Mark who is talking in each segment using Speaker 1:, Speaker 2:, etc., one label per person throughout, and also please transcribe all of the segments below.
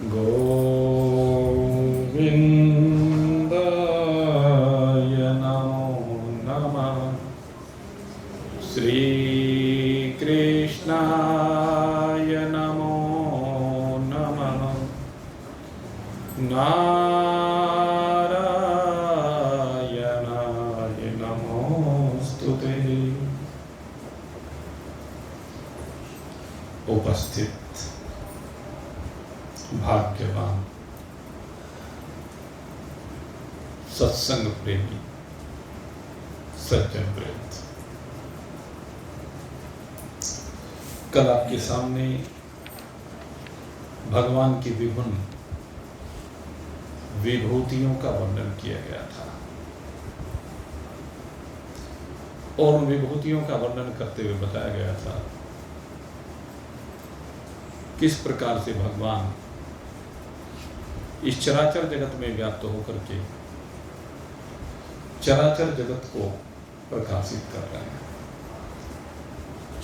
Speaker 1: गोविन्दाय नमो नमः। श्रीकृष्णाय नमो नमः। नारायणाय नमोस्तुते। उपस्थित भाग्यवान सत्संग प्रेमी सज्जन वृंद, कल आपके सामने भगवान की विभिन्न विभूतियों का वर्णन किया गया था और उन विभूतियों का वर्णन करते हुए बताया गया था किस प्रकार से भगवान इस चराचर जगत में व्याप्त होकर के चराचर जगत को प्रकाशित कर रहे हैं।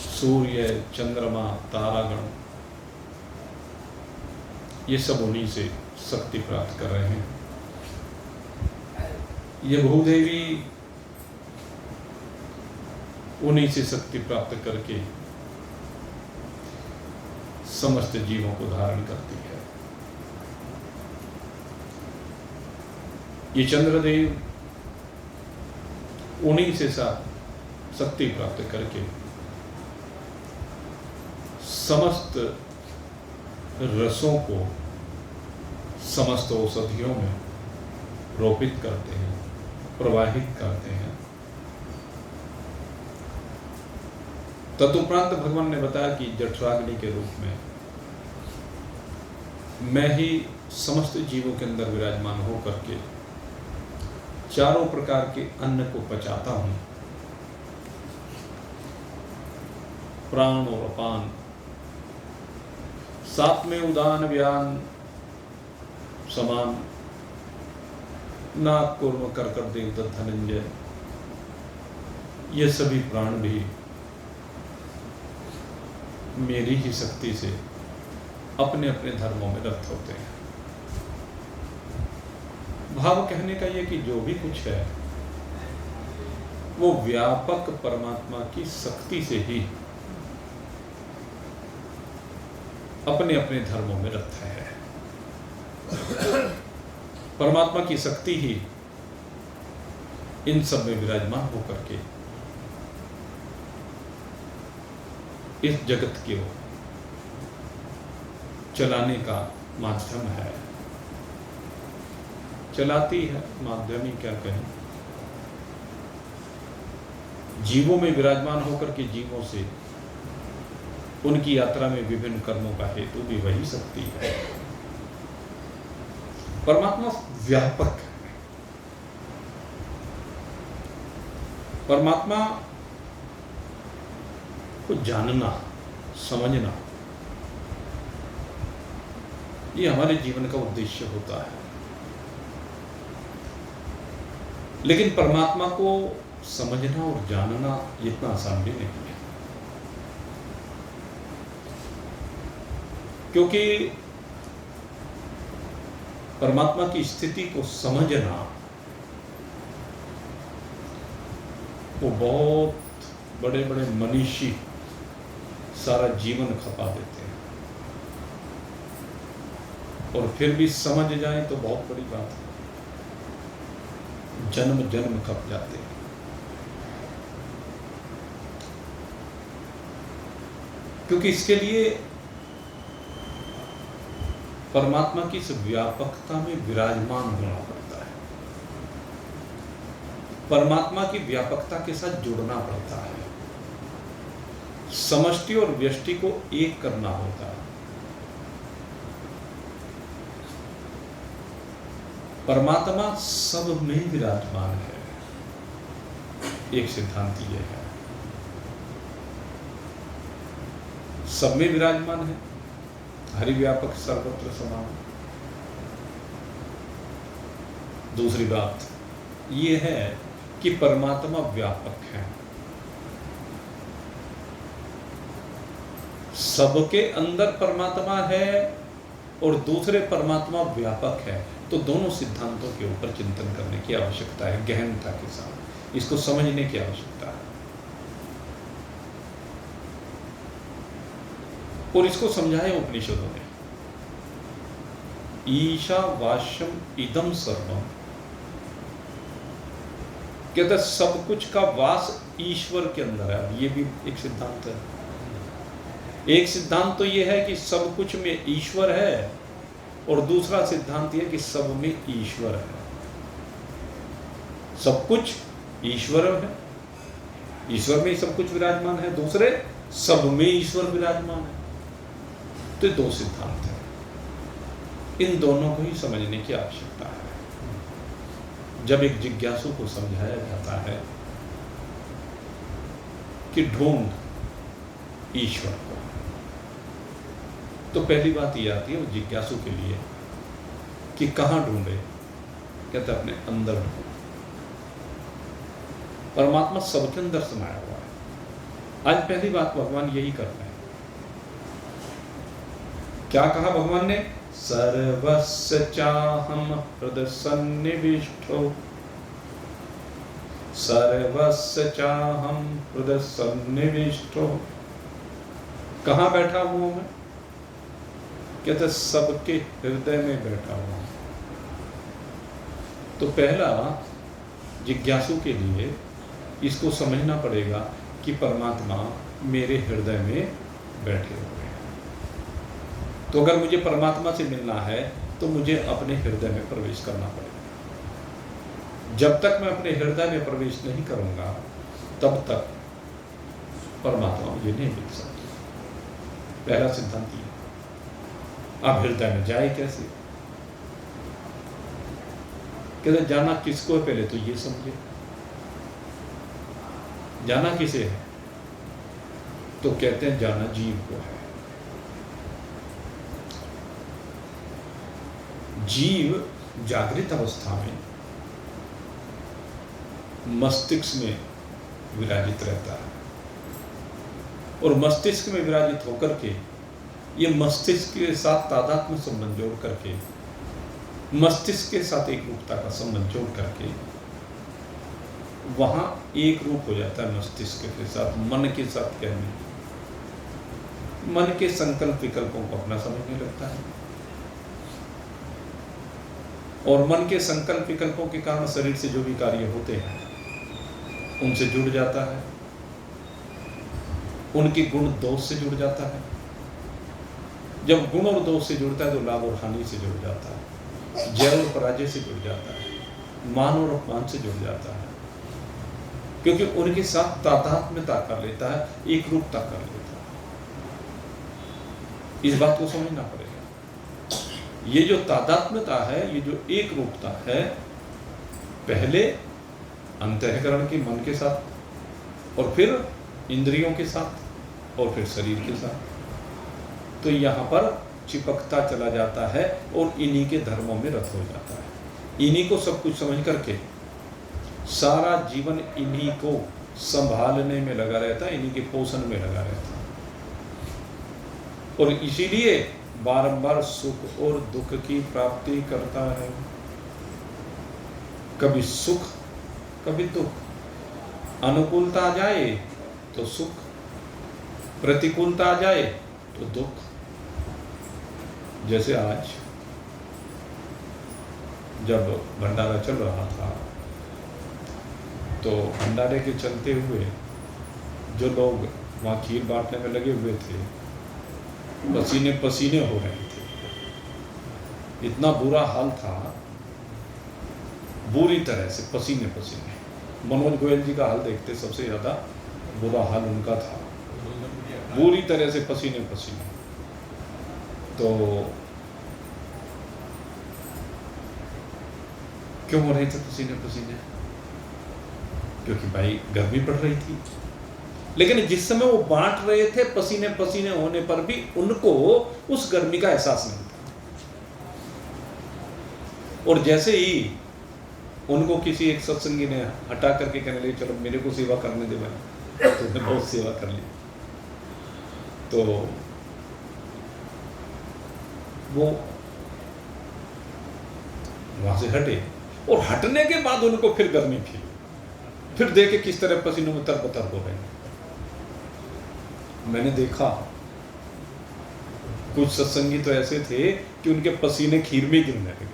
Speaker 1: सूर्य, चंद्रमा, तारागण ये सब उन्हीं से शक्ति प्राप्त कर रहे हैं। ये भूदेवी उन्हीं से शक्ति प्राप्त करके समस्त जीवों को धारण करती है। ये चंद्रदेव उन्हीं से शक्ति प्राप्त करके समस्त रसों को समस्त औषधियों में रोपित करते हैं, प्रवाहित करते हैं। तदुपरांत भगवान ने बताया कि जठराग्नि के रूप में मैं ही समस्त जीवों के अंदर विराजमान होकर के चारों प्रकार के अन्न को पचाता हूं। प्राण और अपान, साथ में उदान व्यान समान, नाक कूर्म कर्कट देवदत्त धनंजय, ये सभी प्राण भी मेरी ही शक्ति से अपने अपने धर्मों में रत होते हैं। भाव कहने का यह कि जो भी कुछ है वो व्यापक परमात्मा की शक्ति से ही अपने अपने धर्मों में रत है। परमात्मा की शक्ति ही इन सब में विराजमान होकर के इस जगत को चलाने का माध्यम है, चलाती है। माध्यम ही क्या कहें, जीवों में विराजमान होकर के जीवों से उनकी यात्रा में विभिन्न कर्मों का हेतु भी वही शक्ति है। परमात्मा व्यापक है। परमात्मा को जानना, समझना, ये हमारे जीवन का उद्देश्य होता है। लेकिन परमात्मा को समझना और जानना इतना आसान भी नहीं है, क्योंकि परमात्मा की स्थिति को समझना वो बहुत बड़े बड़े मनीषी सारा जीवन खपा देते हैं, और फिर भी समझ जाए तो बहुत बड़ी बात है। जन्म जन्म खप जाते हैं। क्योंकि इसके लिए परमात्मा की इस व्यापकता में विराजमान होना पड़ता है, परमात्मा की व्यापकता के साथ जुड़ना पड़ता है, समष्टि और व्यष्टि को एक करना होता है। परमात्मा सब में विराजमान है, एक सिद्धांत यह है। सब में विराजमान है, हरिव्यापक सर्वत्र समान। दूसरी बात यह है कि परमात्मा व्यापक है, सबके अंदर परमात्मा है और दूसरे परमात्मा व्यापक है, तो दोनों सिद्धांतों के ऊपर चिंतन करने की आवश्यकता है, गहनता के साथ इसको समझने की आवश्यकता है। और इसको समझाया उपनिषदों ने, ईशावास्यम इदम सर्वम, कहता सब कुछ का वास ईश्वर के अंदर है। अब ये भी एक सिद्धांत है। एक सिद्धांत तो ये है कि सब कुछ में ईश्वर है, और दूसरा सिद्धांत ये कि सब में ईश्वर है। सब कुछ ईश्वर है, ईश्वर में ही सब कुछ विराजमान है, दूसरे सब में ईश्वर विराजमान है। तो दो सिद्धांत है, इन दोनों को ही समझने की आवश्यकता है। जब एक जिज्ञासु को समझाया जाता है कि ढूंढ ईश्वर को, तो पहली बात ये आती है वो जिज्ञासु के लिए कि कहाँ ढूंढे, कहते अपने अंदर ढूंढ। परमात्मा सबके अंदर समाया हुआ है। आज पहली बात भगवान यही कर रहे हैं। क्या कहा भगवान ने? सर्वस्य चाहम हृदय सन्निविष्टो, सर्वस्य चाहम हृदय सन्निविष्टो। कहाँ बैठा हुआ मैं? कहते सबके हृदय में बैठा हुआ। तो पहला जिज्ञासु के लिए इसको समझना पड़ेगा कि परमात्मा मेरे हृदय में बैठे हुए हैं। तो अगर मुझे परमात्मा से मिलना है तो मुझे अपने हृदय में प्रवेश करना पड़ेगा। जब तक मैं अपने हृदय में प्रवेश नहीं करूंगा तब तक परमात्मा मुझे नहीं मिल सकती। पहला सिद्धांत ये। अब हृदय में जाए कैसे? कहते जाना किसको है, पहले तो ये समझे जाना किसे है। तो कहते हैं जाना जीव को है। जीव जागृत अवस्था में मस्तिष्क में विराजित रहता है, और मस्तिष्क में विराजित होकर के ये मस्तिष्क के साथ तादात्म्य संबंध जोड़ करके, मस्तिष्क के साथ एक रूपता का संबंध जोड़ करके वहां एक रूप हो जाता है। मस्तिष्क के साथ, मन के साथ कहने, मन के संकल्प विकल्पों को अपना समझने लगता है, और मन के संकल्प विकल्पों के कारण शरीर से जो भी कार्य होते हैं उनसे जुड़ जाता है, उनके गुण दोष से जुड़ जाता है। जब गुण और दोष से जुड़ता है तो लाभ और हानि से जुड़ जाता है, जय और पराजय से जुड़ जाता है, मान और अपमान से जुड़ जाता है, क्योंकि उनके साथ तादात्म्यता कर लेता है, एक रूपता कर लेता है। इस बात को समझना पड़ेगा। ये जो तादात्म्यता है, ये जो एक रूपता है, पहले अंतःकरण के मन के साथ, और फिर इंद्रियों के साथ, और फिर शरीर के साथ। तो यहाँ पर चिपकता चला जाता है और इन्हीं के धर्मों में रत हो जाता है। इन्हीं को सब कुछ समझ करके सारा जीवन इन्हीं को संभालने में लगा रहता है, इन्हीं के पोषण में लगा रहता है, और इसीलिए बारंबार सुख और दुख की प्राप्ति करता है। कभी सुख कभी दुख, अनुकूलता आ जाए तो सुख, प्रतिकूलता आ जाए तो दुख। जैसे आज जब भंडारा चल रहा था तो भंडारे के चलते हुए जो लोग वहाँ खीर बांटने में लगे हुए थे, पसीने पसीने हो रहे थे। इतना बुरा हाल था, बुरी तरह से पसीने पसीने। मनोज गोयल जी का हाल देखते सबसे ज़्यादा बुरा हाल उनका था, बुरी तरह से पसीने पसीने। तो क्यों हो रहे थे पसीने पसीने? क्योंकि भाई गर्मी पड़ रही थी। लेकिन जिस समय वो बांट रहे थे, पसीने पसीने होने पर भी उनको उस गर्मी का एहसास नहीं था। और जैसे ही उनको किसी एक सत्संगी ने हटा करके कहने लगे चलो मेरे को सेवा करने दे, भाई तो उन्हें बहुत सेवा कर ली। तो वो वहां से हटे, और हटने के बाद उनको फिर गर्मी फील, फिर देखे किस तरह पसीनों में तरबतर हो रहे हैं। मैंने देखा कुछ सत्संगी तो ऐसे थे कि उनके पसीने खीर में गिरने लगे,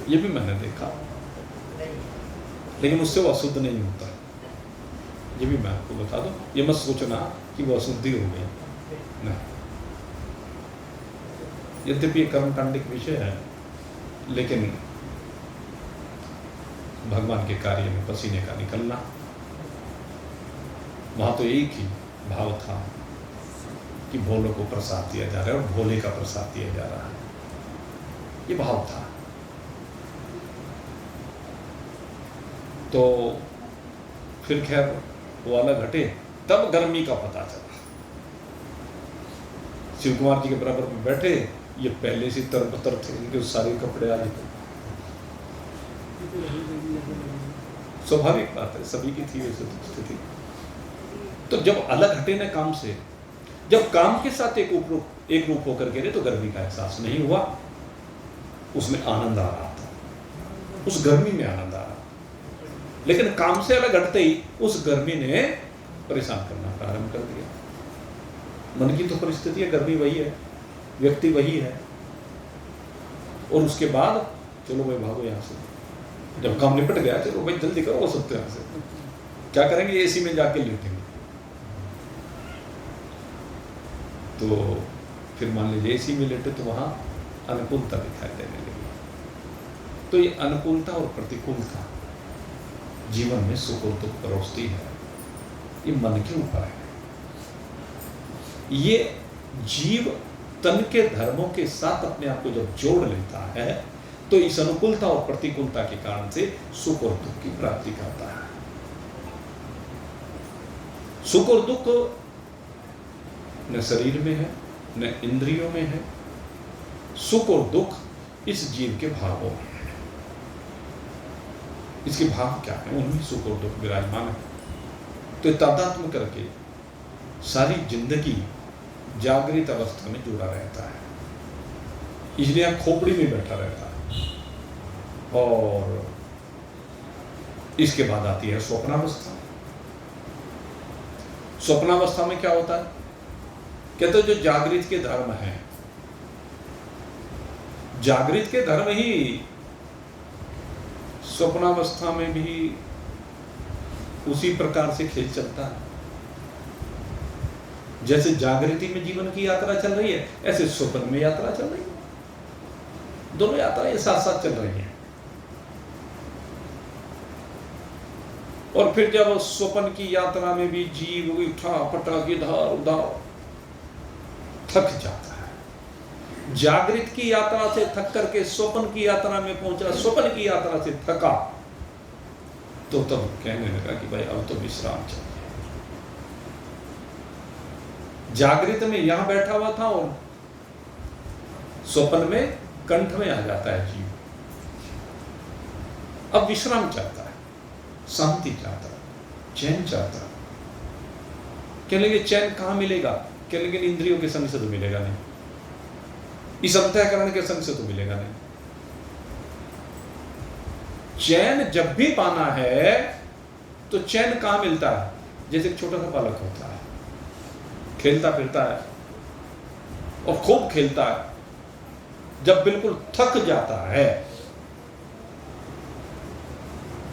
Speaker 1: ये भी मैंने देखा। लेकिन उससे वो अशुद्ध नहीं होता, ये भी मैं आपको बता दूं। ये मत सोचना कि वो अशुद्धि हो गई, नहीं। यद्यपि ये कर्मकांडिक विषय है, लेकिन भगवान के कार्य में पसीने का निकलना, वहां तो एक ही भाव था कि भोले को प्रसाद दिया जा रहा है और भोले का प्रसाद दिया जा रहा है, ये भाव था। तो फिर खैर वो अलग हटे, तब गर्मी का पता चला। शिव कुमार जी के बराबर में बैठे, ये पहले से तरबतर थे, इनके सारे कपड़े आदि, स्वाभाविक बात है, सभी की थी वैसे स्थिति। तो जब अलग हटे ना काम से, जब काम के साथ एक रूप होकर गिरे, तो गर्मी का एहसास नहीं हुआ, उसमें आनंद आ रहा था, उस गर्मी में आनंद आ रहा। लेकिन काम से अलग हटते ही उस गर्मी ने परेशान करना प्रारंभ कर दिया। मन की तो परिस्थिति है, गर्मी वही है, व्यक्ति वही है, और उसके बाद चलो भाई भागो यहाँ से, जब काम निपट गया चलो भाई जल्दी करो, सकते यहाँ से क्या करेंगे, एसी में जाके लेटेंगे। तो फिर मान लीजिए एसी में लेटे तो वहां अनुकूलता दिखाई देने लगी। तो ये अनुकूलता और प्रतिकूलता जीवन में सुख और दुख परोसती है, ये मन के ऊपर है। ये जीव तन के धर्मों के साथ अपने आप को जब जोड़ लेता है, तो इस अनुकूलता और प्रतिकूलता के कारण से सुख और दुख की प्राप्ति करता है। सुख और दुख न शरीर में है, न इंद्रियों में है, सुख और दुख इस जीव के भावों में है। इसके भाव क्या है, उनमें सुख और दुख विराजमान है। तो तादात्म्य करके सारी जिंदगी जागृत अवस्था में जुड़ा रहता है, इसलिए आप खोपड़ी में बैठा रहता है। और इसके बाद आती है स्वप्नावस्था। स्वप्नावस्था में क्या होता है, कहते हैं जो जागृत के धर्म है, जागृत के धर्म ही स्वप्नावस्था में भी उसी प्रकार से खेल चलता है। जैसे जागृति में जीवन की यात्रा चल रही है, ऐसे स्वप्न में यात्रा चल रही है। दोनों यात्राएं साथ साथ चल रही हैं। और फिर जब स्वप्न की यात्रा में भी जीव उठा पटक इधर उधर थक जाता है, जागृत की यात्रा से थक करके स्वप्न की यात्रा में पहुंचा, स्वप्न की यात्रा से थका, तो तब कहने लगा कि भाई अब तो विश्राम चाहिए। जागृत में यहां बैठा हुआ था और स्वप्न में कंठ में आ जाता है जीव, अब विश्राम चाहता है, शांति चाहता है, चैन चाहता है। कह लेंगे चैन कहां मिलेगा, कह लेंगे इंद्रियों के संग से तो मिलेगा नहीं, इस अंतःकरण के संग से तो मिलेगा नहीं। चैन जब भी पाना है तो चैन कहां मिलता है, जैसे एक छोटा सा बालक होता है, खेलता फिरता है और खूब खेलता है, जब बिल्कुल थक जाता है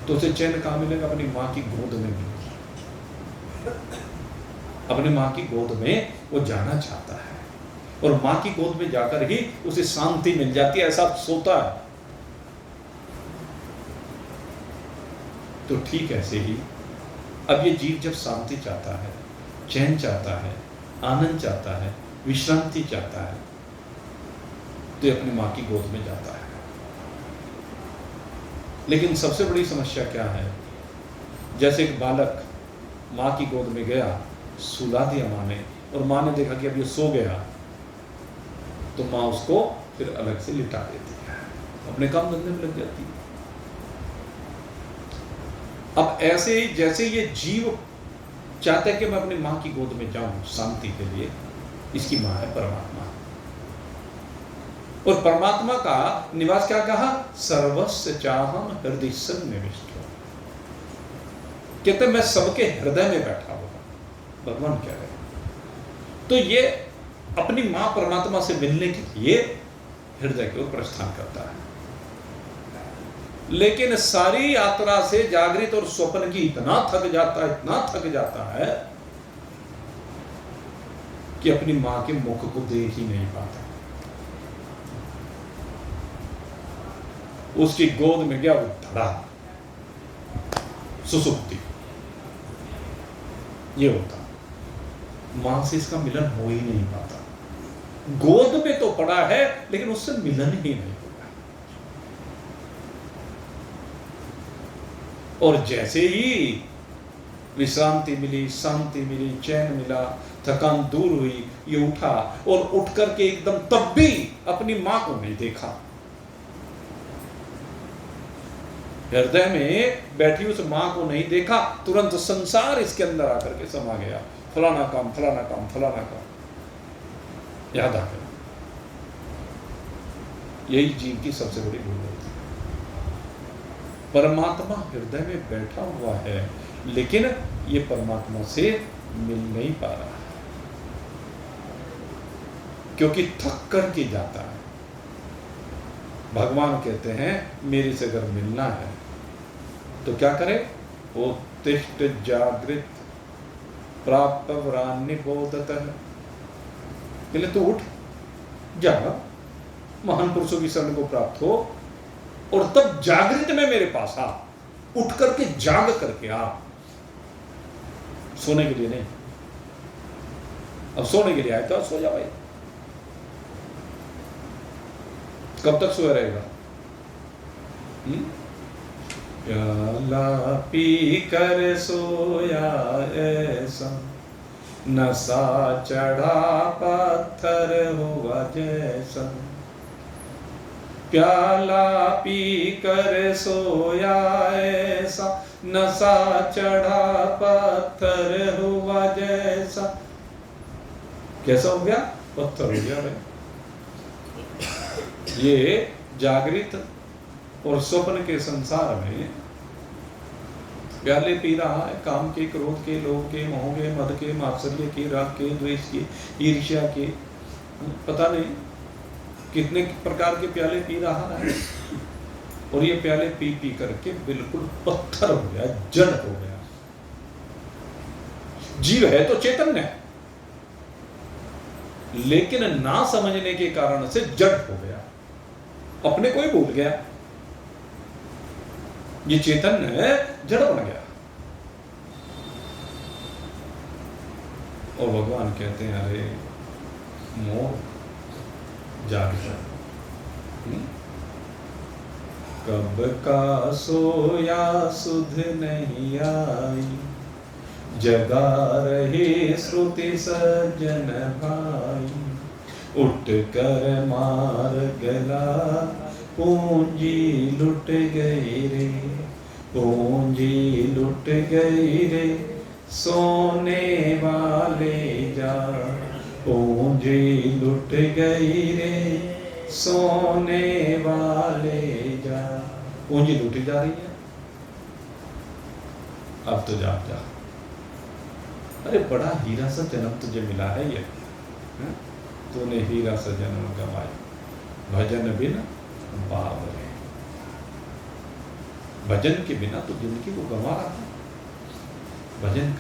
Speaker 1: तो उसे चैन कहां मिलेगा, अपनी मां की गोद में मिलेगा। अपनी मां की गोद में वो जाना चाहता है और मां की गोद में जाकर ही उसे शांति मिल जाती है, ऐसा सोता है। तो ठीक ऐसे ही अब ये जीव जब शांति चाहता है, चैन चाहता है, आनंद चाहता है, विश्रांति चाहता है, तो ये अपनी मां की गोद में जाता है। लेकिन सबसे बड़ी समस्या क्या है, जैसे एक बालक मां की गोद में गया, सुला दिया मां ने, और मां ने देखा कि अब ये सो गया, तो मां उसको फिर अलग से लिटा देती है, अपने काम धंधे में लग जाती है। अब ऐसे ही जैसे ये जीव चाहता है कि मैं अपनी मां की गोद में जाऊं शांति के लिए, इसकी मां है परमात्मा, और परमात्मा का निवास क्या कहा? सर्वस्य चाहम हृदय सन्निविष्टो। कहते मैं सबके हृदय में बैठा हुआ, भगवान कह रहे हैं। तो ये अपनी मां परमात्मा से मिलने के लिए हृदय की ओर प्रस्थान करता है। लेकिन सारी यात्रा से जागृत और स्वप्न की इतना थक जाता है कि अपनी मां के मुख को देख ही नहीं पाता। उसकी गोद में गया वो धड़ा, सुसुप्ति, ये होता। मां से इसका मिलन हो ही नहीं पाता। गोद में तो पड़ा है लेकिन उससे मिलन ही नहीं होगा। और जैसे ही विश्रांति मिली, शांति मिली, चैन मिला, थकान दूर हुई, ये उठा और उठ करके एकदम तब भी अपनी मां को नहीं देखा। हृदय में बैठी उस मां को नहीं देखा, तुरंत संसार इसके अंदर आकर के समा गया। फलाना काम, फलाना काम, फलाना काम याद आ गया। यही जीव की सबसे बड़ी भूल होती है। परमात्मा हृदय में बैठा हुआ है लेकिन ये परमात्मा से मिल नहीं पा रहा है, क्योंकि थक कर के जाता है। भगवान कहते हैं मेरे से अगर मिलना है तो क्या करे? वो तिष्ठ जागृत प्राप्त वरान्य बोधतः। पहले तो उठ जा, महान पुरुषों की शरण को प्राप्त हो और तब जागृत में मेरे पास आ। उठ करके जाग करके आ, सोने के लिए नहीं। अब सोने के लिए आए तो सो जा भाई। कब तक सोया रहेगा? प्याला पी कर सोया ऐसा, नशा चढ़ा पत्थर हुआ जैसा। प्याला पी कर सोया ऐसा, नशा चढ़ा पत्थर हुआ जैसा। कैसा हो गया? पत्थर हो गया भाई। ये जागृत और स्वप्न के संसार में प्याले पी रहा है, काम के, क्रोध के, लोभ के, मोह के, मद के, मात्सर्य के, राग के, द्वेष के, ईर्ष्या के, पता नहीं कितने प्रकार के प्याले पी रहा है। और ये प्याले पी पी करके बिल्कुल पत्थर हो गया, जड़ हो गया। जीव है तो चैतन्य है, लेकिन ना समझने के कारण से जड़ हो गया, अपने को ही भूल गया। ये चेतन है, जड़ बन गया। और भगवान कहते हैं अरे मोह जाग जा। कब का सोया सुध नहीं आई, जगा रहे श्रुति सज्जन भाई। उठ कर मार गला पूंजी लुट गई रे, पूंजी लुट गई रे, सोने वाले जा। पूंजी लुट गई रे, सोने वाले जा। पूंजी लुटी जा रही है, अब तो जा जा। अरे बड़ा हीरा सा जन्म तुझे मिला है ये, तूने हीरा सा जन्म गंवाया। भजन बिना बावरे, भजन के बिना तो जिंदगी को गंवा रहा है। भजन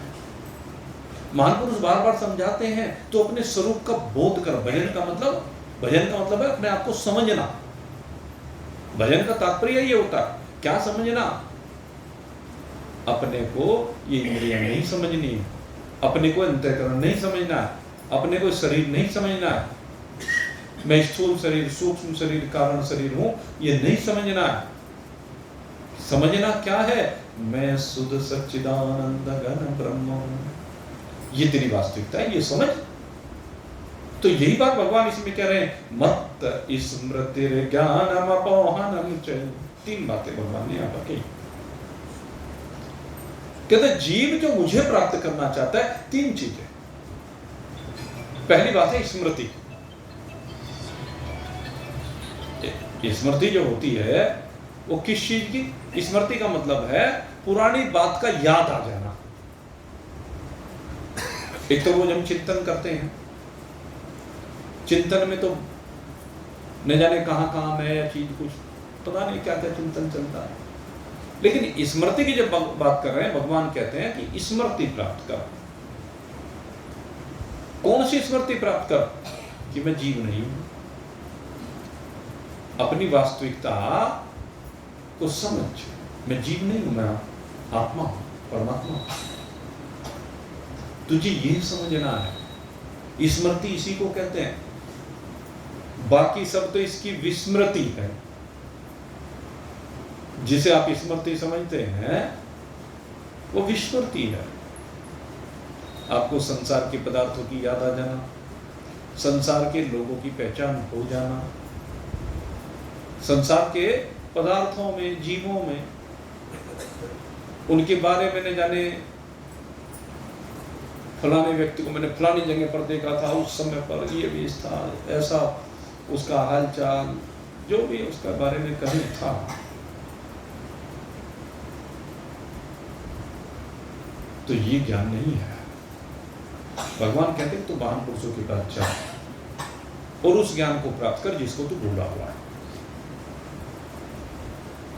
Speaker 1: महान पुरुष बार बार समझाते हैं तो अपने स्वरूप का बोध कर। भजन का मतलब है अपने आप को समझना। भजन का तात्पर्य ये होता है, क्या समझना? अपने को ये इंद्रियां नहीं समझनी, अपने को अंतःकरण नहीं समझना, अपने को शरीर नहीं समझना, मैं स्थूल शरीर, सूक्ष्म शरीर, कारण शरीर हूं, ये नहीं समझना। समझना क्या है? मैं शुद्ध सच्चिदानंद घन ब्रह्म हूं, ये तेरी वास्तविकता है, ये समझ। तो यही बात भगवान इसमें कह रहे हैं, मत स्मृति ज्ञानम अपोहनम च। तीन बातें भगवान ने यहां पर कही। कहते जीव जो मुझे प्राप्त करना चाहता है, तीन चीजें। पहली बात है स्मृति। स्मृति जो होती है वो किस चीज की? स्मृति का मतलब है पुरानी बात का याद आ जाना। एक तो वो जब हम चिंतन करते हैं, चिंतन में तो न जाने कहां कहां नया चीज, कुछ पता नहीं क्या क्या चिंतन चलता है। लेकिन स्मृति की जब बात कर रहे हैं, भगवान कहते हैं कि स्मृति प्राप्त कर। कौन सी स्मृति प्राप्त कर? कि मैं जीव नहीं हूं, अपनी वास्तविकता को समझ। मैं जीव नहीं हूं, मैं आत्मा हूं, परमात्मा हूं। तुझे ये समझना है। स्मृति इसी को कहते हैं, बाकी सब तो इसकी विस्मृति है। जिसे आप स्मृति समझते हैं वो विस्मृति है। आपको संसार के पदार्थों की याद आ जाना, संसार के लोगों की पहचान हो जाना, संसार के पदार्थों में, जीवों में, उनके बारे में न जाने फलाने व्यक्ति को मैंने फलानी जगह पर देखा था, उस समय पर ये भी था, ऐसा उसका हालचाल, जो भी उसका बारे में कहीं था। तो ये ज्ञान नहीं है। भगवान कहते हैं तो महान पुरुषों के पास जा और उस ज्ञान को प्राप्त कर जिसको तू भूला हुआ है।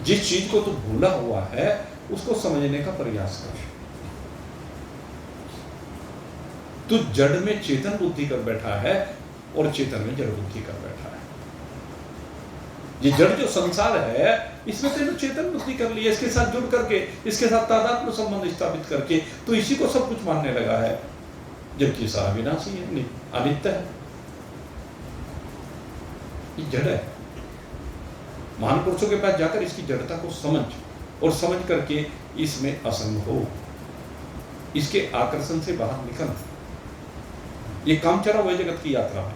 Speaker 1: जिस चीज को तू भूला हुआ है उसको समझने का प्रयास कर। तू जड़ में चेतन बुद्धि कर बैठा है और चेतन में जड़ बुद्धि कर बैठा है। ये जड़ जो संसार है इसमें तेरे चेतन बुद्धि कर ली है, इसके साथ जुड़ करके, इसके साथ तादात्म्य संबंध स्थापित करके तो इसी को सब कुछ मानने लगा है, जबकि सारा विनाशी है, अनित्य है। ये जड़ है। महान पुरुषों के पास जाकर इसकी जड़ता को समझ और समझ करके इसमें असंग हो, इसके आकर्षण से बाहर निकल। ये काम चला हुआ जगत की यात्रा में,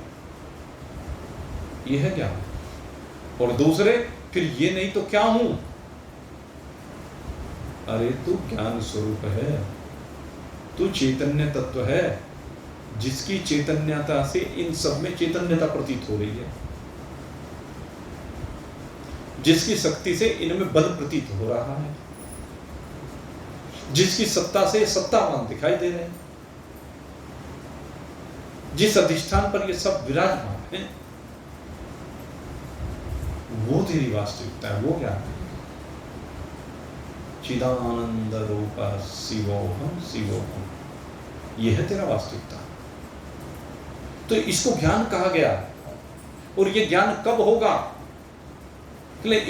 Speaker 1: यह है ज्ञान। और दूसरे फिर ये नहीं तो क्या हूं? अरे तू ज्ञान स्वरूप है, तू चैतन्य तत्व है, जिसकी चैतन्यता से इन सब में चैतन्यता प्रतीत हो रही है, जिसकी शक्ति से इनमें बल प्रतीत हो रहा है, जिसकी सत्ता से सत्तावान दिखाई दे रहे हैं, जिस अधिष्ठान पर ये सब विराजमान है, वो तेरी वास्तविकता है, वो क्या है? चिदानंद रूप शिवोहम शिवोहम, ये है तेरा वास्तविकता। तो इसको ज्ञान कहा गया। और ये ज्ञान कब होगा?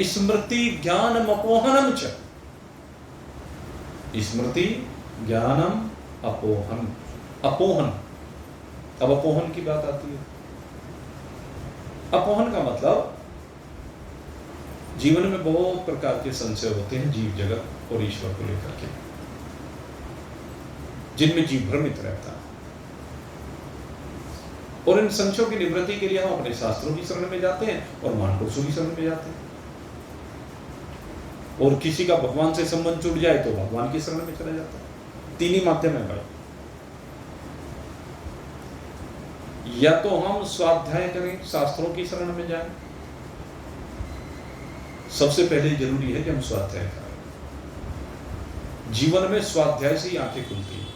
Speaker 1: स्मृति ज्ञानम अपोहनम च। स्मृति ज्ञानम अपोहन, अपोहन। अब अपोहन की बात आती है। अपोहन का मतलब जीवन में बहुत प्रकार के संशय होते हैं जीव जगत और ईश्वर को लेकर के, जिनमें जीव भ्रमित रहता है। और इन संशयों की निवृत्ति के लिए हम अपने शास्त्रों की शरण में जाते हैं और महान पुरुषों की शरण में जाते हैं। और किसी का भगवान से संबंध छूट जाए तो भगवान की शरण में चला जाता है। तीन ही माध्यम है भाई। या तो हम स्वाध्याय करें, शास्त्रों की शरण में जाएं। सबसे पहले जरूरी है कि हम स्वाध्याय करें। जीवन में स्वाध्याय से ही आंखें खुलती हैं।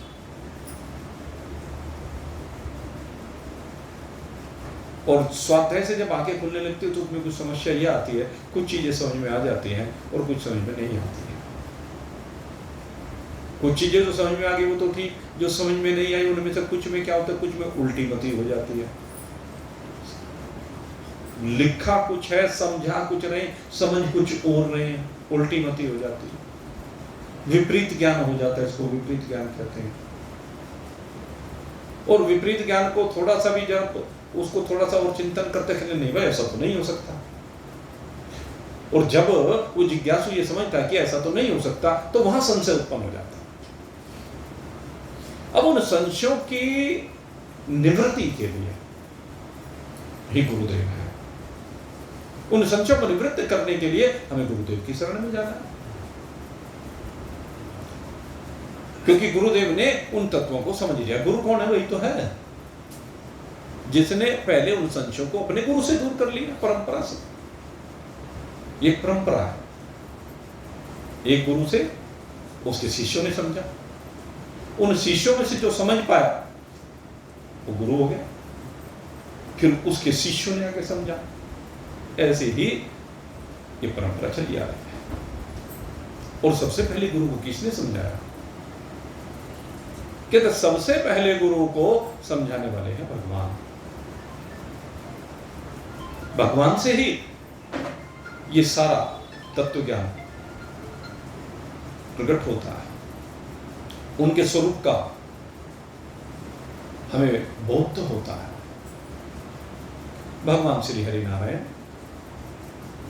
Speaker 1: और स्वाध्याय से जब आंखें खुलने लगती है तो उसमें कुछ समस्या यह आती है, कुछ चीजें समझ में आ जाती हैं और कुछ समझ में नहीं आती है। कुछ चीजें जो समझ में आ गई वो तो ठीक, जो समझ में नहीं आई उनमें से कुछ में क्या होता है, कुछ में उल्टी मती हो जाती है। लिखा कुछ है, समझा कुछ नहीं, समझ कुछ और रहे हैं, उल्टी मती हो जाती है। विपरीत ज्ञान हो जाता है, इसको विपरीत ज्ञान कहते हैं। और विपरीत ज्ञान को थोड़ा सा भी जब उसको थोड़ा सा और चिंतन करते फिर नहीं भाई ऐसा तो नहीं हो सकता। और जब वो जिज्ञासु ये समझता है कि ऐसा तो नहीं हो सकता तो वहां संशय उत्पन्न हो जाता है। अब उन संशयों की निवृत्ति के लिए ही गुरुदेव है। उन संशयों को निवृत्त करने के लिए हमें गुरुदेव की शरण में जाना है, क्योंकि गुरुदेव ने उन तत्वों को समझ लिया। गुरु कौन है? वही तो है जिसने पहले उन संशयों को अपने गुरु से दूर कर लिया, परंपरा से। एक परंपरा है। एक गुरु से उसके शिष्यों ने समझा, उन शिष्यों में से जो समझ पाया वो गुरु हो गया, फिर उसके शिष्यों ने आगे समझा। ऐसे ही ये परंपरा चली आ रही है। और सबसे पहले गुरु को किसने समझाया? कहते सबसे पहले गुरु को समझाने वाले हैं भगवान। भगवान से ही ये सारा तत्व ज्ञान प्रकट होता है, उनके स्वरूप का हमें बोध होता है। भगवान श्री हरि नारायण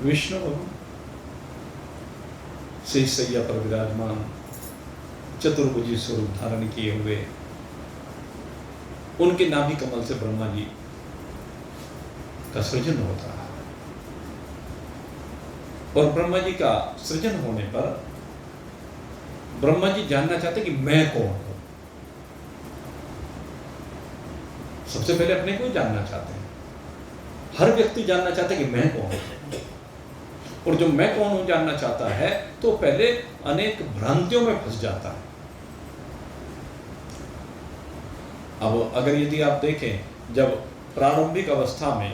Speaker 1: विष्णु भगवान शेष सैया पर विराजमान चतुर्भुजी स्वरूप धारण किए हुए, उनके नाभि कमल से ब्रह्मा जी का सृजन होता है। और ब्रह्मा जी का सृजन होने पर ब्रह्मा जी जानना चाहते कि मैं कौन हूं। सबसे पहले अपने को ही जानना चाहते हैं। हर व्यक्ति जानना चाहता है कि मैं कौन हूं। और जो मैं कौन हूं जानना चाहता है तो पहले अनेक भ्रांतियों में फंस जाता है। अब अगर यदि आप देखें, जब प्रारंभिक अवस्था में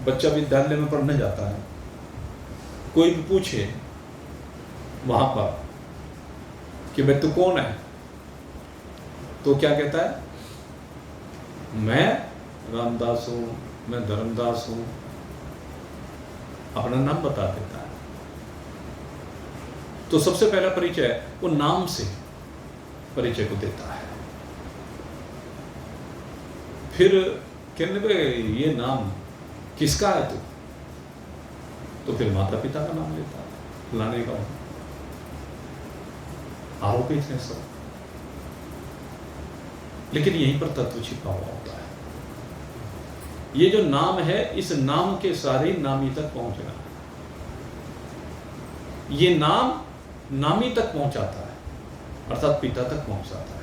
Speaker 1: बच्चा विद्यालय में पढ़ने जाता है, कोई भी पूछे वहां पर कि भाई तू कौन है, तो क्या कहता है? मैं रामदास हूं, मैं धर्मदास हूं, अपना नाम बता देता है। तो सबसे पहला परिचय वो नाम से परिचय को देता है। फिर कहने लगे ये नाम किसका है तू? तो फिर माता पिता का नाम लेता है, फलाने का आरोपित है सब। लेकिन यहीं पर तत्व छिपा हुआ होता है। ये जो नाम है, इस नाम के सारे नामी तक पहुंचना है। ये नाम नामी तक पहुंचाता है, अर्थात पिता तक पहुंचाता है।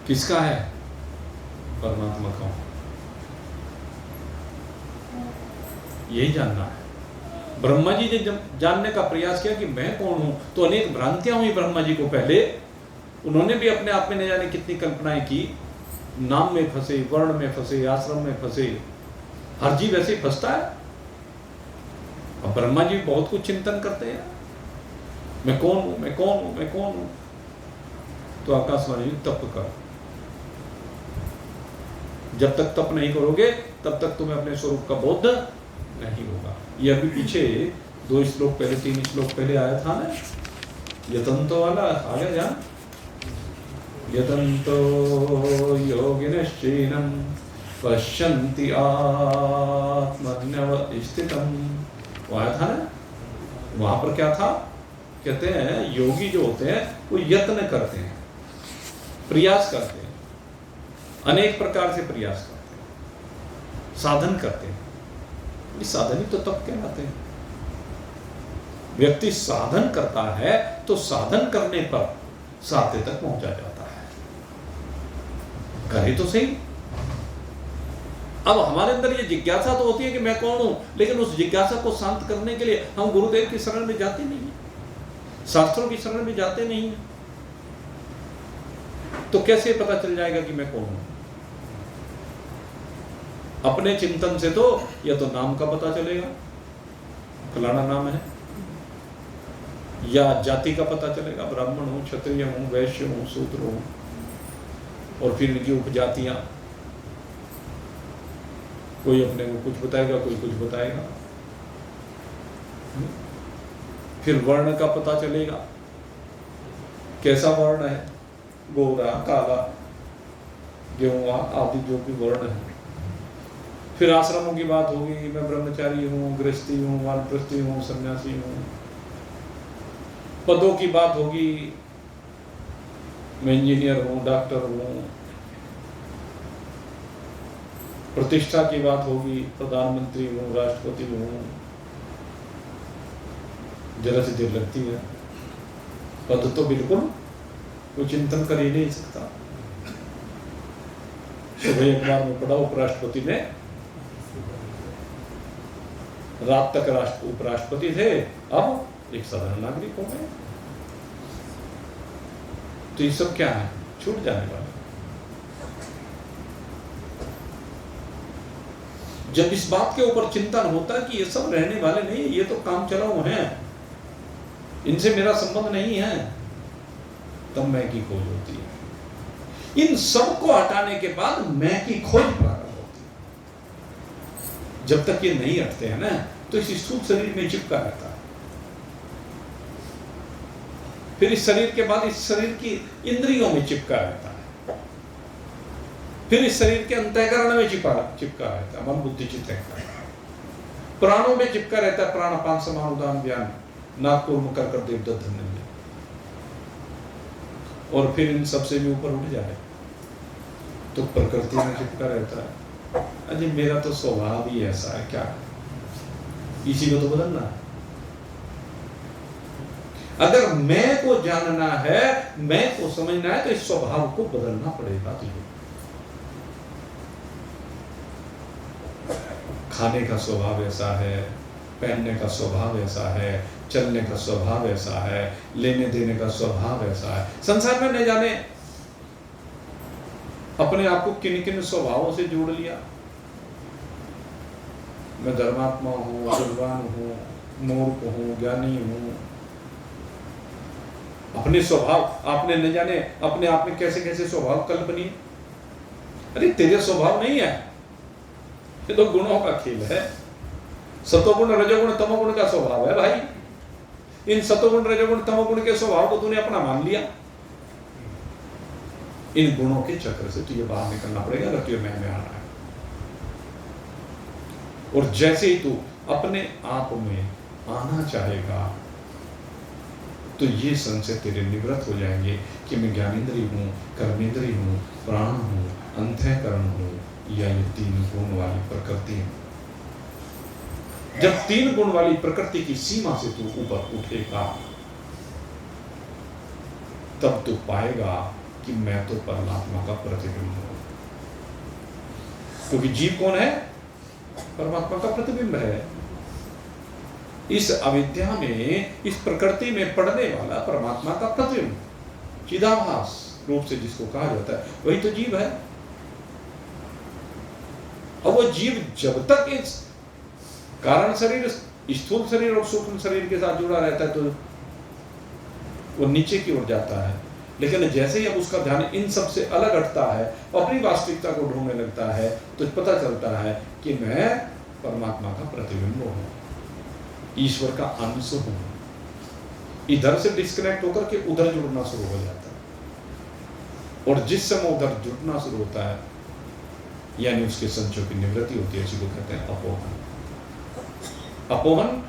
Speaker 1: किसका है? परमात्मा का। यही जानना है। ब्रह्मा जी ने जब जानने का प्रयास किया कि मैं कौन हूं, तो अनेक भ्रांतियां हुई ब्रह्मा जी को। पहले उन्होंने भी अपने आप में न जाने कितनी कल्पनाएं की। नाम में फंसे, वर्ण में फंसे, आश्रम में फंसे। हर जीव ऐसे ही फंसता है। अब ब्रह्मा जी बहुत कुछ चिंतन करते हैं, मैं कौन हूं, मैं कौन हूं, मैं कौन हूं। तो आकाशवाणी तप कर। जब तक तप नहीं करोगे तब तक तुम्हें अपने स्वरूप का बोध नहीं होगा। ये अभी पीछे 2 श्लोक पहले, 3 श्लोक पहले आया था ना, यतंतो वाला। आगे ध्यान। यतंतो योगिनश्चैनं पश्यन्ति आत्मन्यवस्थितं। वो आया था ना। वहां पर क्या था? कहते हैं योगी जो होते हैं वो यत्न करते हैं, प्रयास करते हैं, अनेक प्रकार से प्रयास करते हैं, साधन करते हैं। ये साधन ही तो तप कहलाते हैं। व्यक्ति साधन करता है तो साधन करने पर साध्य तक पहुंचा जाता है। करे तो सही। अब हमारे अंदर ये जिज्ञासा तो होती है कि मैं कौन हूं, लेकिन उस जिज्ञासा को शांत करने के लिए हम गुरुदेव की शरण में जाते नहीं हैं, शास्त्रों की शरण में जाते नहीं हैं। तो कैसे पता चल जाएगा कि मैं कौन हूं? अपने चिंतन से तो या तो नाम का पता चलेगा, फलाना नाम है, या जाति का पता चलेगा, ब्राह्मण हूं, क्षत्रिय हूं, वैश्य हूं, शूद्र हूं, और फिर इनकी उपजातियां। कोई अपने को कुछ बताएगा, कोई कुछ बताएगा। फिर वर्ण का पता चलेगा, कैसा वर्ण है, गोरा, काला, गेहुआ आदि जो भी वर्ण है। फिर आश्रमों की बात होगी, मैं ब्रह्मचारी हूँ, गृहस्थी हूँ, वानप्रस्थी हूँ, सन्यासी हूँ। पदों की बात होगी, मैं इंजीनियर हूँ, डॉक्टर हूँ। प्रतिष्ठा की बात होगी, प्रधानमंत्री हूँ, राष्ट्रपति हूँ। जरा सी देर लगती है। पद तो बिल्कुल कोई चिंतन कर ही नहीं सकता। सुबह एक बार में पढ़ा, उपराष्ट्रपति ने रात तक उपराष्ट्रपति थे, अब एक साधारण नागरिक हो गए। तो ये सब क्या है? छूट जाने वाले। जब इस बात के ऊपर चिंतन होता है कि ये सब रहने वाले नहीं, ये तो काम चलाऊ हैं, इनसे मेरा संबंध नहीं है, तब मैं की खोज होती है। इन सब को हटाने के बाद मैं की खोज प्रारंभ होती है। जब तक ये नहीं हटते हैं ना, तो इस स्थूल शरीर में चिपका रहता है। फिर इस शरीर के बाद इस शरीर की इंद्रियों में चिपका रहता है, फिर इस शरीर के अंतःकरण में चिपका रहता है, मन बुद्धि चित्त अहंकार, प्राणों में चिपका रहता है, प्राणापान समान उदान व्यान नागपुर कर कर देवदत्त धन्य, और फिर इन सबसे भी ऊपर उठ जाए तो प्रकृति में चिपका रहता है। अरे मेरा तो स्वभाव ही ऐसा है, क्या इसी को तो बदलना है। अगर मैं को जानना है, मैं को समझना है, तो इस स्वभाव को बदलना पड़ेगा तुझे। खाने का स्वभाव ऐसा है, पहनने का स्वभाव ऐसा है, चलने का स्वभाव ऐसा है, लेने देने का स्वभाव ऐसा है। संसार में न जाने अपने आप को किन किन स्वभावों से जोड़ लिया। मैं धर्मात्मा हूँ, विद्वान हूँ, मूर्ख हूँ, ज्ञानी हूँ। अपने स्वभाव आपने न जाने अपने आप में कैसे कैसे स्वभाव कल्पनीय। अरे तेरे स्वभाव नहीं है, ये तो गुणों का खेल है। सतोगुण रजोगुण तमोगुण का स्वभाव है भाई। इन सतोगुण रजोगुण तमोगुण के स्वभाव को तूने अपना मान लिया। इन गुणों के चक्र से तुझे बाहर निकलना पड़ेगा अगर तुझे मैं में आना है। और जैसे ही तू अपने आप में आना चाहेगा तो ये संशय तेरे निवृत्त हो जाएंगे कि मैं ज्ञानेंद्रिय हूं, कर्मेंद्रिय हूं, प्राण हूं, अंतःकरण हूं, या ये तीन गुण वाली प्रकृति है। जब तीन गुण वाली प्रकृति की सीमा से तू ऊपर उठेगा तब तू पाएगा कि मैं तो परमात्मा का प्रतिबिंब हूं। क्योंकि जीव कौन है? परमात्मा का प्रतिबिंब है। इस अविद्या में, इस प्रकृति में पड़ने वाला परमात्मा का प्रतिबिंब, चिदाभास रूप से जिसको कहा जाता है, वही तो जीव है। और वो जीव जब तक इस कारण शरीर, स्थूल शरीर और सूक्ष्म शरीर के साथ जुड़ा रहता है तो वो नीचे की ओर जाता है। लेकिन जैसे ही अब उसका ध्यान इन सब से अलग हटता है, अपनी वास्तविकता को ढूंढने लगता है, तो पता चलता है कि मैं परमात्मा का प्रतिबिंब हूं, ईश्वर का अंश हूं। इधर से डिस्कनेक्ट होकर के उधर जुड़ना शुरू हो जाता है। और जिस समय उधर जुड़ना शुरू होता है यानी उसके संचयों की निवृत्ति होती है, इसी को कहते हैं अपोहन। अपोहन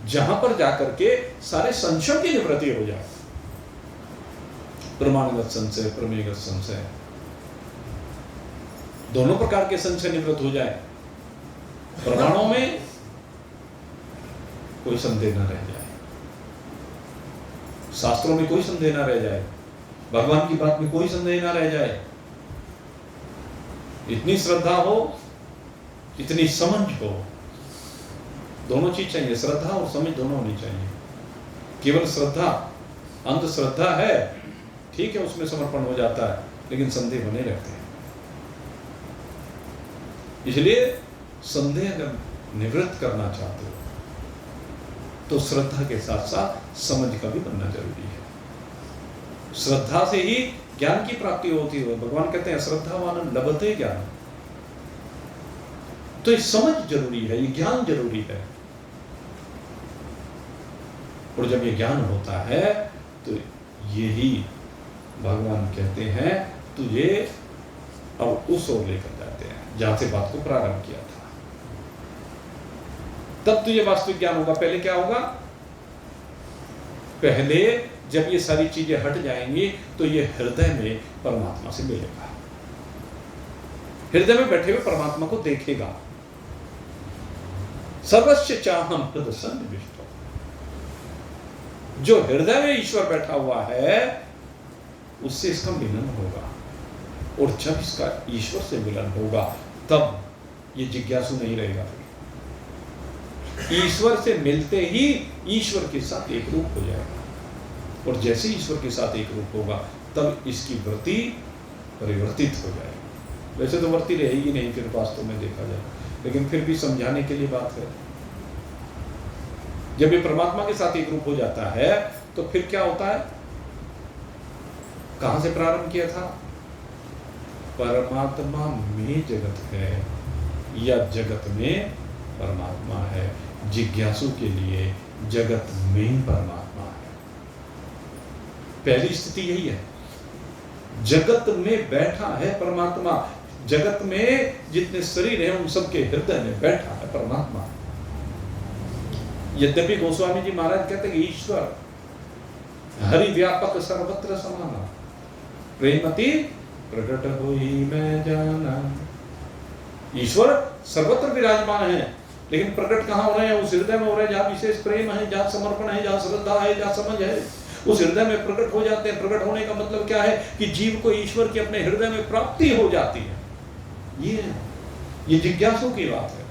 Speaker 1: जहां पर जाकर के सारे संशयों की निवृत्ति हो जाए, प्रमाणगत संशय, प्रमेयगत संशय, दोनों प्रकार के संशय निवृत्त हो जाए। प्रमाणों में कोई संदेह न रह जाए, शास्त्रों में कोई संदेह न रह जाए, भगवान की बात में कोई संदेह न रह जाए। इतनी श्रद्धा हो, इतनी समझ हो, दोनों चीज चाहिए, श्रद्धा और समझ दोनों होनी चाहिए। केवल श्रद्धा, अंधश्रद्धा है, ठीक है, उसमें समर्पण हो जाता है, लेकिन संदेह बने रहते हैं। इसलिए संदेह अगर निवृत्त करना चाहते हो तो श्रद्धा के साथ साथ समझ का भी बनना जरूरी है। श्रद्धा से ही ज्ञान की प्राप्ति होती है। भगवान कहते हैं श्रद्धावान लभते ज्ञान। तो ये समझ जरूरी है, ये ज्ञान जरूरी है। और जब ये ज्ञान होता है तो यही भगवान कहते हैं तुझे अब उस ओर लेकर जाते हैं जहां से बात को प्रारंभ किया था। तब तुझे वास्तविक ज्ञान होगा। पहले क्या होगा? पहले जब ये सारी चीजें हट जाएंगी तो ये हृदय में परमात्मा से मिलेगा, हृदय में बैठे हुए परमात्मा को देखेगा। सर्वस्य चाहम हृदय सन्निविष्टो, जो हृदय में ईश्वर बैठा हुआ है उससे इसका मिलन होगा। और जब इसका ईश्वर से मिलन होगा तब ये जिज्ञासु नहीं रहेगा। ईश्वर से मिलते ही ईश्वर के साथ एक रूप हो जाएगा, और जैसे ईश्वर के साथ एक रूप होगा तब इसकी वृत्ति परिवर्तित हो जाएगी। वैसे तो वृत्ति रहेगी नहीं फिर वास्तव में देखा जाए, लेकिन फिर भी समझाने के लिए बात है। जब ये परमात्मा के साथ एक रूप हो जाता है तो फिर क्या होता है? कहां से प्रारंभ किया था? परमात्मा में जगत है या जगत में परमात्मा है। जिज्ञासु के लिए जगत में परमात्मा है। पहली स्थिति यही है, जगत में बैठा है परमात्मा। जगत में जितने शरीर हैं उन सबके हृदय में बैठा है परमात्मा। यद्यपि गोस्वामी जी महाराज कहते हैं कि ईश्वर हरि व्यापक सर्वत्र समाना, प्रेमति प्रकट होई मैं जाना। ईश्वर सर्वत्र विराजमान है, लेकिन प्रकट कहां हो रहे हैं? उस हृदय में हो रहे हैं जहां विशेष प्रेम है, जहां समर्पण है, जहां श्रद्धा है, जहां समझ है, उस हृदय में प्रकट हो जाते हैं। प्रकट होने का मतलब क्या है? कि जीव को ईश्वर की अपने हृदय में प्राप्ति हो जाती है। ये जिज्ञासु की बात है।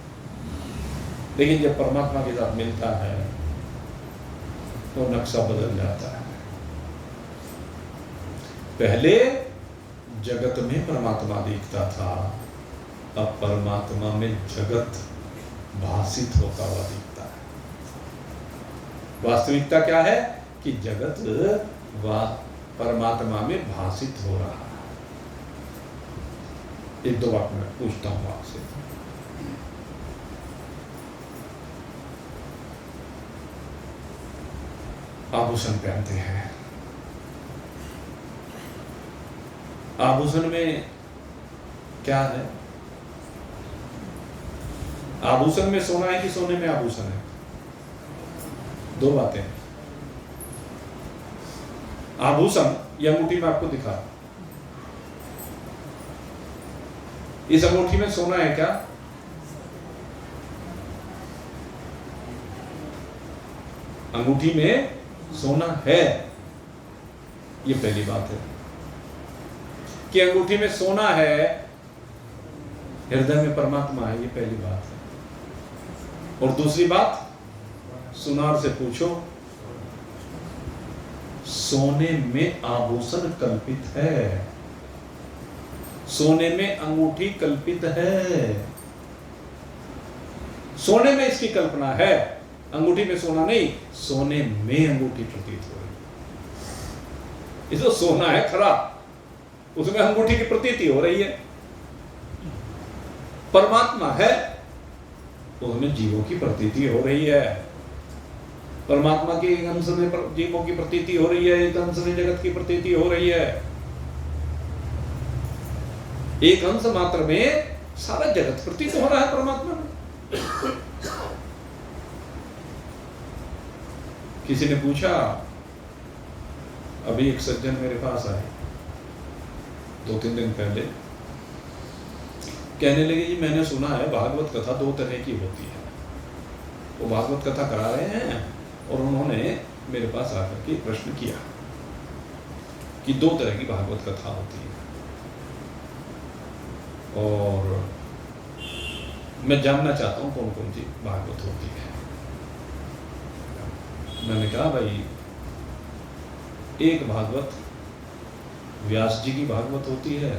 Speaker 1: लेकिन जब परमात्मा के साथ मिलता है तो नक्शा बदल जाता है। पहले जगत में परमात्मा दिखता था, अब परमात्मा में जगत भासित होता हुआ दिखता है। वास्तविकता क्या है? कि जगत परमात्मा में भासित हो रहा है। एक दो बात मैं पूछता हूं आपसे। आभूषण पहनते हैं, आभूषण में क्या है? आभूषण में सोना है कि सोने में आभूषण है? दो बातें। आभूषण ये अंगूठी में आपको दिखा, इस अंगूठी में सोना है क्या? अंगूठी में सोना है, ये पहली बात है कि अंगूठी में सोना है, हृदय में परमात्मा है, ये पहली बात है। और दूसरी बात, सुनार से पूछो, सोने में आभूषण कल्पित है, सोने में अंगूठी कल्पित है। सोने में इसकी कल्पना है, अंगूठी में सोना नहीं। सोने में अंगूठी प्रतीत हो रही, इसको सोना है खरा, उसमें अंगूठी की प्रतीति हो रही है। परमात्मा है, उसमें जीवों की प्रतीति हो रही है। परमात्मा के एक अंश में जीवों की प्रतीति हो रही है, एक अंश में जगत की प्रतीति हो रही है। एक अंश मात्र में सारा जगत प्रतीत हो रहा है परमात्मा में। किसी ने पूछा, अभी एक सज्जन मेरे पास आए 2-3 दिन पहले, कहने लगे जी मैंने सुना है भागवत कथा 2 तरह की होती है। वो भागवत कथा करा रहे हैं और उन्होंने मेरे पास आकर के प्रश्न किया कि 2 तरह की भागवत कथा होती है और मैं जानना चाहता हूं कौन कौन सी भागवत होती है। मैंने कहा भाई, एक भागवत व्यास जी की भागवत होती है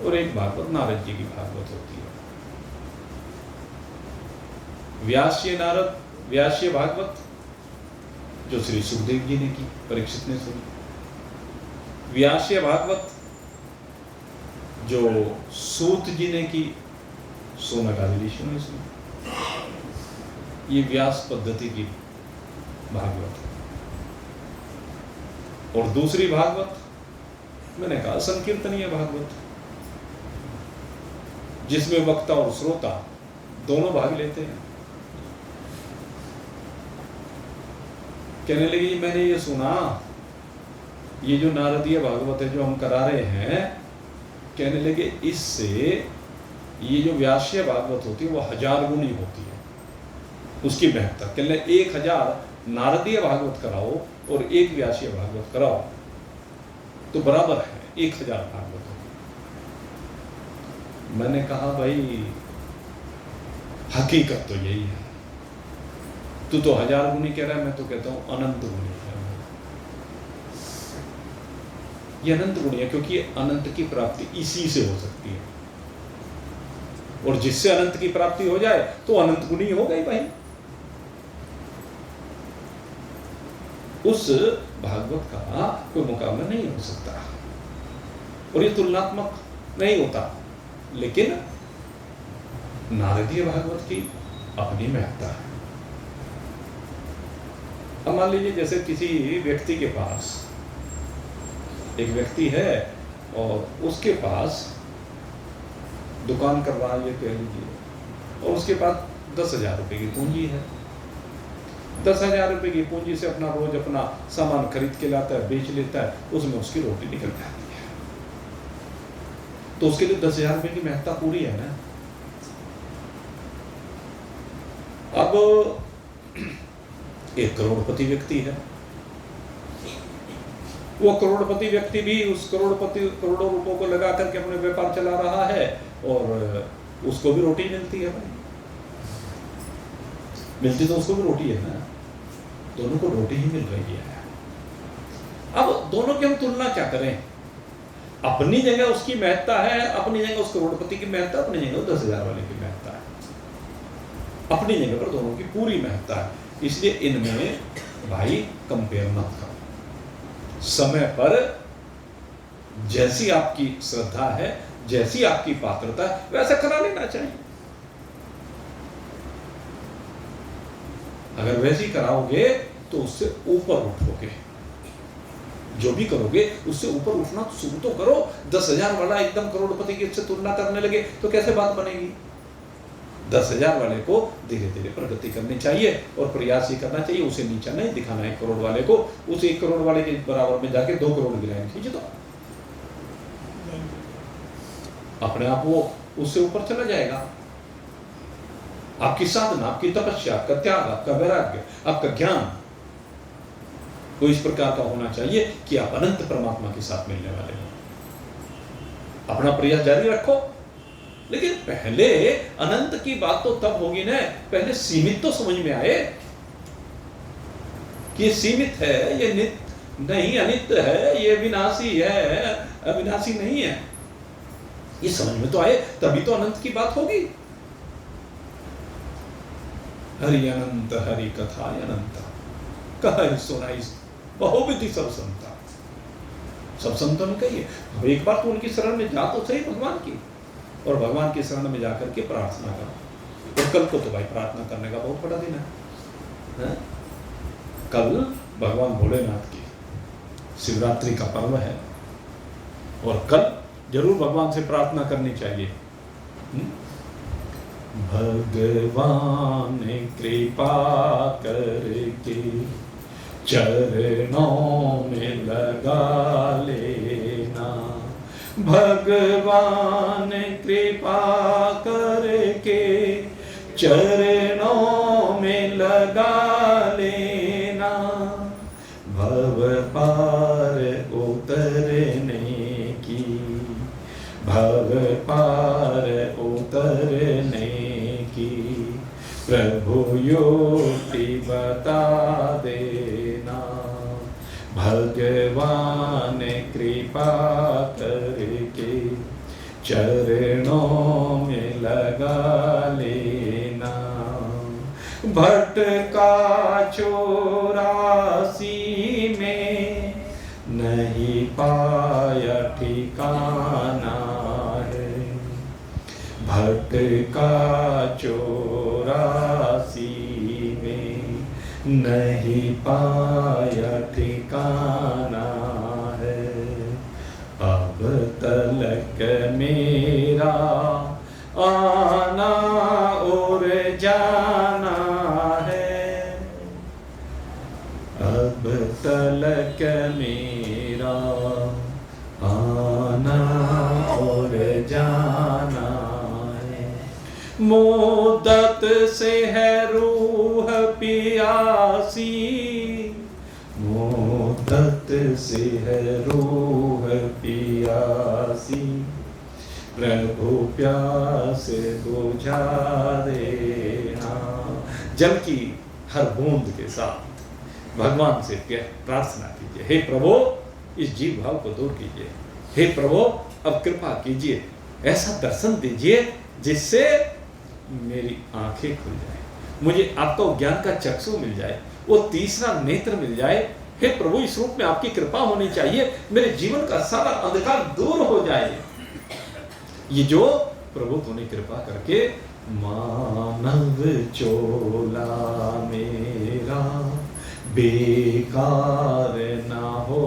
Speaker 1: और एक भागवत नारद जी की भागवत होती है। व्यास्य भागवत जो श्री सुखदेव जी ने की, परीक्षित ने सुनी। व्यास्य भागवत जो सूत जी ने की, सोनागादी ऋषि ने सुनी। ये व्यास पद्धति की भागवत है। और दूसरी भागवत मैंने कहा संकीर्तनीय भागवत, जिसमें वक्ता और श्रोता दोनों भाग लेते हैं। कहने लगी मैंने ये सुना, ये जो नारदीय भागवत है जो हम करा रहे हैं, कहने लगे इससे ये जो व्यास्य भागवत होती है वो 1000 गुनी होती है उसकी महत्ता। कहने लगे 1000 नारदीय भागवत कराओ और एक व्यासीय भागवत कराओ तो बराबर है 1000 भागवत। मैंने कहा भाई हकीकत तो यही है, तू तो 1000 गुनी कह रहा है, मैं तो कहता हूं अनंत गुनी है। ये अनंत गुणी है, क्योंकि अनंत की प्राप्ति इसी से हो सकती है, और जिससे अनंत की प्राप्ति हो जाए तो अनंत गुणी हो गई भाई। उस भागवत का कोई मुकाबला नहीं हो सकता, और ये तुलनात्मक नहीं होता। लेकिन नारदीय भागवत की अपनी महत्ता है। अब मान लीजिए जैसे किसी व्यक्ति के पास, एक व्यक्ति है और उसके पास दुकान कर रहा है, ये कह लीजिए, और उसके पास 10,000 रुपए की पूंजी है। 10,000 रुपए की पूंजी से अपना रोज अपना सामान खरीद के लाता है, बेच लेता है, उसमें उसकी रोटी निकल जाती है। तो उसके लिए 10,000 रुपए की महत्ता पूरी है ना। अब एक करोड़पति व्यक्ति है, वो करोड़पति व्यक्ति भी उस करोड़ों रुपयों को लगा करके अपने व्यापार चला रहा है, और उसको भी रोटी मिलती है भाई। मिलती तो उसको भी रोटी है ना, दोनों को रोटी ही मिल रही है। अब दोनों की हम तुलना क्या करें? अपनी जगह उसकी महत्ता है, अपनी जगह उस करोड़पति की महत्ता, अपनी जगह 10,000 वाले की महत्ता है। अपनी जगह पर दोनों की पूरी महत्ता है। इसलिए इनमें भाई कंपेयर मत करो। समय पर जैसी आपकी श्रद्धा है, जैसी आपकी पात्रता है, वैसा करा लेना चाहिए। अगर वैसी कराओगे तो उससे ऊपर उठोगे। जो भी करोगे उससे ऊपर उठना शुरू तो करो। 10,000 वाला एकदम करोड़पति की से तुलना करने लगे तो कैसे बात बनेगी? 10,000 वाले को धीरे धीरे प्रगति करनी चाहिए और प्रयास ही करना चाहिए। उसे नीचा नहीं दिखाना है। 1 करोड़ वाले को उस 1 करोड़ वाले के बराबर में जाके 2 करोड़ की लाइन खींच दो, अपने आप वो उससे ऊपर चला जाएगा। आपकी साधना, आपकी तपस्या, आपका त्याग, आपका वैराग्य, आपका ज्ञान तो इस प्रकार का होना चाहिए कि आप अनंत परमात्मा के साथ मिलने वाले हो। अपना प्रयास जारी रखो, लेकिन पहले अनंत की बात तो तब होगी ना, पहले सीमित तो समझ में आए कि ये सीमित है, ये नित्य नहीं, अनित्य है, ये विनाशी है, अविनाशी नहीं है। ये समझ में तो आए, तभी तो अनंत की बात होगी। हरि अनंत हरि कथा अनंत कह सुनाई बहुविधि सब संता। सब संतों ने कही है। अब एक बार तो उनकी शरण में जा तो सही भगवान की, और भगवान की शरण में जाकर के प्रार्थना करो। और कल को तो भाई प्रार्थना करने का बहुत बड़ा दिन है। कल भगवान भोलेनाथ की शिवरात्रि का पर्व है, और कल जरूर भगवान से प्रार्थना करनी चाहिए। भगवान कृपा करके चरणों में लगा लेना, भगवान कृपा करके चरणों में लगा लेना, भव पार उतरने की, भव पार उतरने की प्रभु युक्ति बता देना, भगवान कृपा करके चरणों में लगा लेना, भटका 84 में नहीं पाया ठिकाना है, भटका 84 में नहीं पाया ठिकाना है, अब तलक मेरा आना और जाना है, अब तलक मेरा आना और जाना है, मुद्दत से है रूह पियासी, मुद्दत से है रूह पियासी, प्रभु प्यास बुझा देना। जल की हर बूंद के साथ भगवान से प्रार्थना कीजिए, हे प्रभु इस जीव भाव को दूर कीजिए, हे प्रभु अब कृपा कीजिए, ऐसा दर्शन दीजिए जिससे मेरी आंखें खुल जाए, मुझे आपका ज्ञान का चक्षु मिल जाए, वो तीसरा नेत्र मिल जाए। हे प्रभु इस रूप में आपकी कृपा होनी चाहिए, मेरे जीवन का सारा अंधकार दूर हो जाए। ये जो प्रभु तूने कृपा करके मानव चोला मेरा बेकार ना हो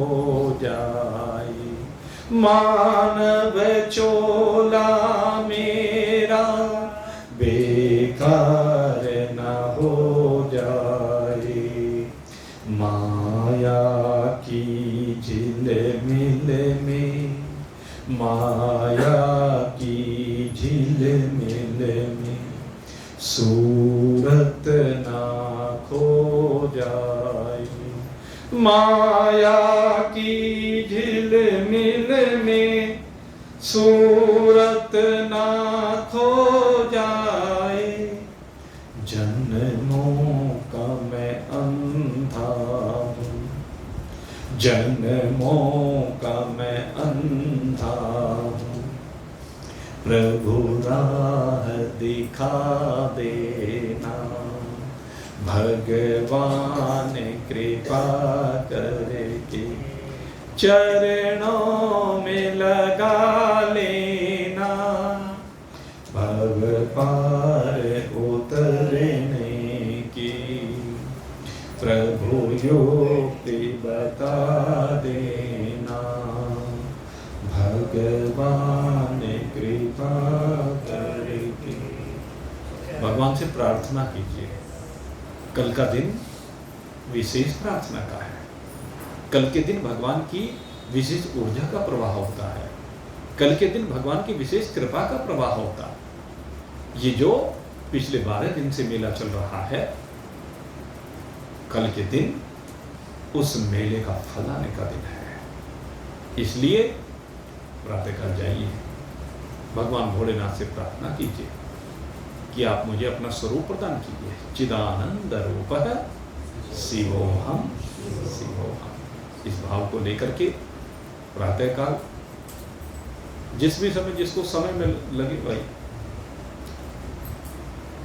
Speaker 1: जाए, मानव चोला मेरा बेकार ना हो जाए, माया की झिलमिल में, माया की झिलमिल में सूरत ना खो जाए, माया की झिलमिल में सूरत ना खो जाए, जन्मों का मैं अंधा हूँ, जन्मों का मैं अंधा हूँ, प्रभु राह दिखा देना, भगवान कृपा करके चरणों में लगा लेना, भव पार उतरने की प्रभु युक्ति बता देना, भगवान कृपा करके। भगवान से प्रार्थना कीजिए। कल का दिन विशेष प्रार्थना का है, कल के दिन भगवान की विशेष ऊर्जा का प्रवाह होता है, कल के दिन भगवान की विशेष कृपा का प्रवाह होता है। ये जो पिछले 12 दिन से मेला चल रहा है, कल के दिन उस मेले का फल आने का दिन है। इसलिए प्रातःकाल जाइए, भगवान भोलेनाथ से प्रार्थना कीजिए कि आप मुझे अपना स्वरूप प्रदान कीजिए। चिदानंद रूप शिवोहम शिवोहम, इस भाव को लेकर के प्रातःकाल जिस भी समय जिसको समय में लगे भाई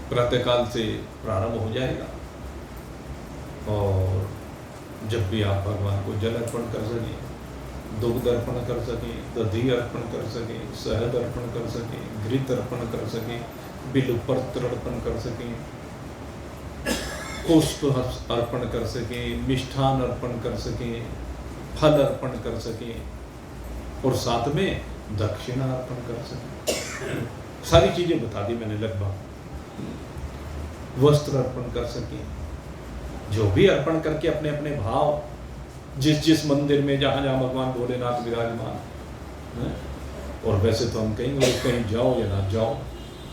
Speaker 1: प्रातःकाल से प्रारंभ हो जाएगा। और जब भी आप भगवान को जल अर्पण कर सकें, दुग्ध अर्पण कर सकें, दधी अर्पण कर सकें, शहद अर्पण कर सकें, घृत अर्पण कर सकें, बिल्वपत्र अर्पण कर सकें, पुष्प अर्पण कर सकें, मिष्ठान अर्पण कर सकें, फल अर्पण कर सकें और साथ में दक्षिणा अर्पण कर सकें। सारी चीजें बता दी मैंने लगभग। वस्त्र अर्पण कर सकें, जो भी अर्पण करके अपने अपने भाव जिस जिस मंदिर में जहाँ जहाँ भगवान भोलेनाथ विराजमान है। और वैसे तो हम कहेंगे कहीं जाओ या ना जाओ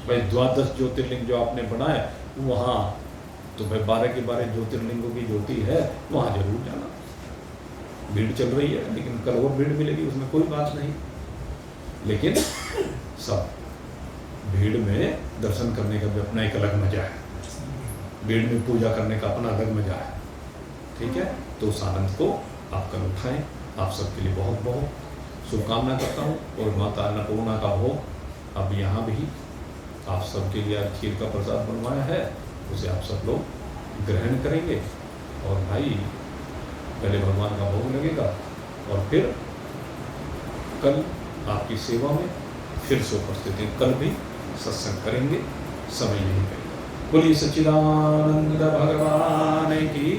Speaker 1: भाई, 12 ज्योतिर्लिंग जो आपने बनाया वहाँ तो भाई 12 के 12 ज्योतिर्लिंगों की ज्योति है, वहाँ जरूर जाना। भीड़ चल रही है लेकिन कल और भीड़ मिलेगी, उसमें कोई बात नहीं। लेकिन सब भीड़ में दर्शन करने का भी अपना एक अलग मजा है, भीड़ में पूजा करने का अपना अलग मजा है। ठीक है, तो उस आनंद को आप कल उठाएं। आप सबके लिए बहुत बहुत शुभकामना करता हूँ। और माता अन्नपूर्णा का भोग अब यहाँ भी आप सबके लिए खीर का प्रसाद बनवाया है, उसे आप सब लोग ग्रहण करेंगे। और भाई पहले भगवान का भोग लगेगा और फिर कल आपकी सेवा में फिर से उपस्थित हैं। कल भी सत्संग करेंगे, समय यही करेंगे। बोलिए सच्चिदानंद भगवान की